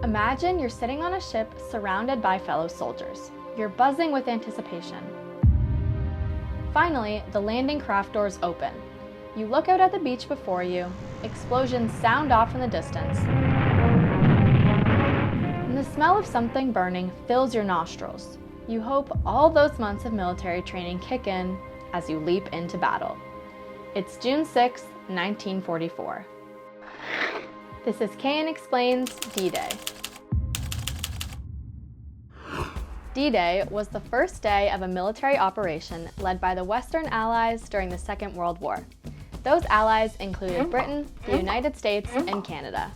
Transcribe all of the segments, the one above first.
Imagine you're sitting on a ship surrounded by fellow soldiers. You're buzzing with anticipation. Finally, the landing craft doors open. You look out at the beach before you, explosions sound off in the distance, and the smell of something burning fills your nostrils. You hope all those months of military training kick in as you leap into battle. It's June 6, 1944. This is KN Explains D-Day. D-Day was the first day of a military operation led by the Western Allies during the Second World War. Those allies included Britain, the United States, and Canada.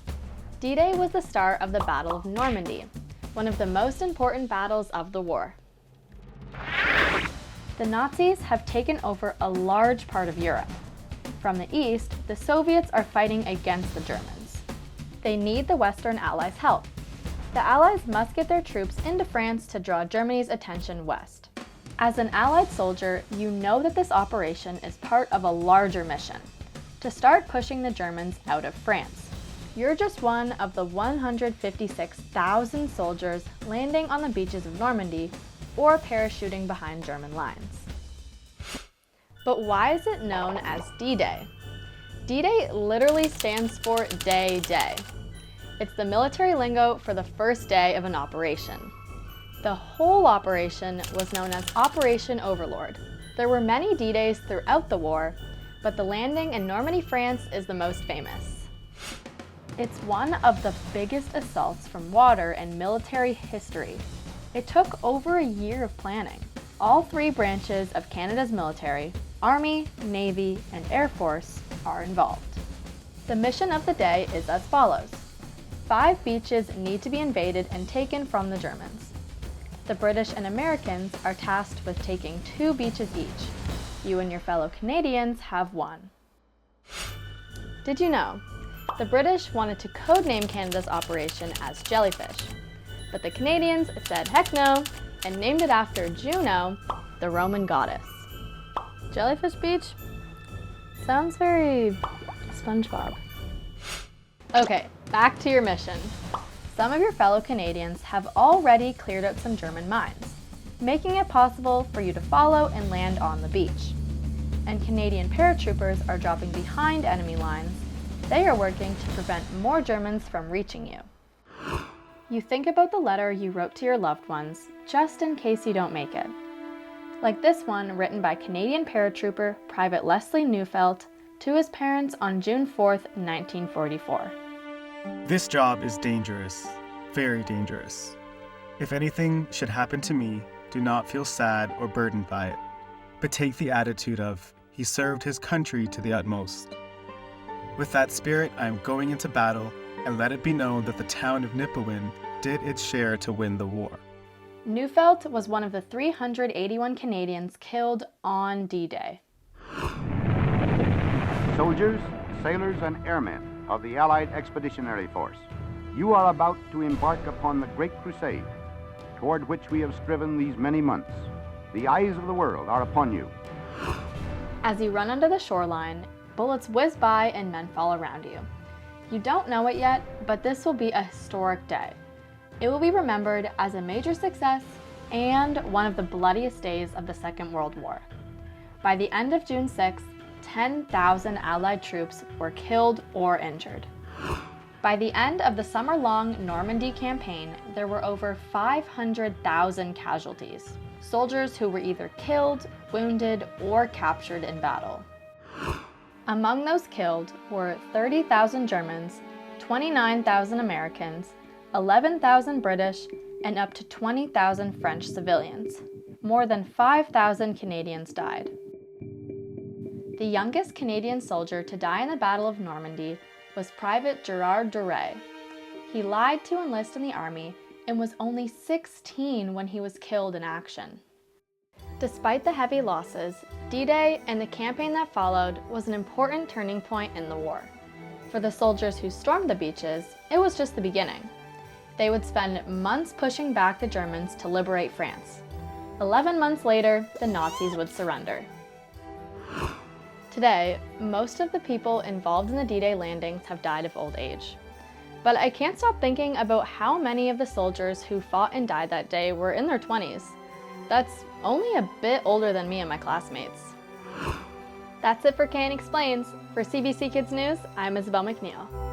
D-Day was the start of the Battle of Normandy, one of the most important battles of the war. The Nazis have taken over a large part of Europe. From the east, the Soviets are fighting against the Germans. They need the Western Allies' help. The Allies must get their troops into France to draw Germany's attention west. As an Allied soldier, you know that this operation is part of a larger mission, to start pushing the Germans out of France. You're just one of the 156,000 soldiers landing on the beaches of Normandy or parachuting behind German lines. But why is it known as D-Day? D-Day literally stands for Day. It's the military lingo for the first day of an operation. The whole operation was known as Operation Overlord. There were many D-Days throughout the war, but the landing in Normandy, France is the most famous. It's one of the biggest assaults from water in military history. It took over a year of planning. All three branches of Canada's military, Army, Navy, and Air Force, are involved. The mission of the day is as follows. 5 beaches need to be invaded and taken from the Germans. The British and Americans are tasked with taking 2 beaches each. You and your fellow Canadians have 1. Did you know? The British wanted to codename Canada's operation as Jellyfish, but the Canadians said heck no and named it after Juno, the Roman goddess. Jellyfish Beach? Sounds very SpongeBob. Okay, back to your mission. Some of your fellow Canadians have already cleared out some German mines, making it possible for you to follow and land on the beach. And Canadian paratroopers are dropping behind enemy lines. They are working to prevent more Germans from reaching you. You think about the letter you wrote to your loved ones, just in case you don't make it. Like this one written by Canadian paratrooper Private Leslie Neufeld to his parents on June 4th, 1944. This job is dangerous, very dangerous. If anything should happen to me, do not feel sad or burdened by it, but take the attitude of, he served his country to the utmost. With that spirit, I am going into battle, and let it be known that the town of Nipawin did its share to win the war. Neufeld was one of the 381 Canadians killed on D-Day. Soldiers, sailors, and airmen of the Allied Expeditionary Force, you are about to embark upon the great crusade toward which we have striven these many months. The eyes of the world are upon you. As you run under the shoreline, bullets whiz by and men fall around you. You don't know it yet, but this will be a historic day. It will be remembered as a major success and one of the bloodiest days of the Second World War. By the end of June 6th, 10,000 Allied troops were killed or injured. By the end of the summer-long Normandy campaign, there were over 500,000 casualties, soldiers who were either killed, wounded, or captured in battle. Among those killed were 30,000 Germans, 29,000 Americans, 11,000 British, and up to 20,000 French civilians. More than 5,000 Canadians died. The youngest Canadian soldier to die in the Battle of Normandy was Private Gerard Duray. He lied to enlist in the army and was only 16 when he was killed in action. Despite the heavy losses, D-Day and the campaign that followed was an important turning point in the war. For the soldiers who stormed the beaches, it was just the beginning. They would spend months pushing back the Germans to liberate France. 11 months later, the Nazis would surrender. Today, most of the people involved in the D-Day landings have died of old age. But I can't stop thinking about how many of the soldiers who fought and died that day were in their 20s. That's only a bit older than me and my classmates. That's it for Cayen Explains. For CBC Kids News, I'm Isabel McNeil.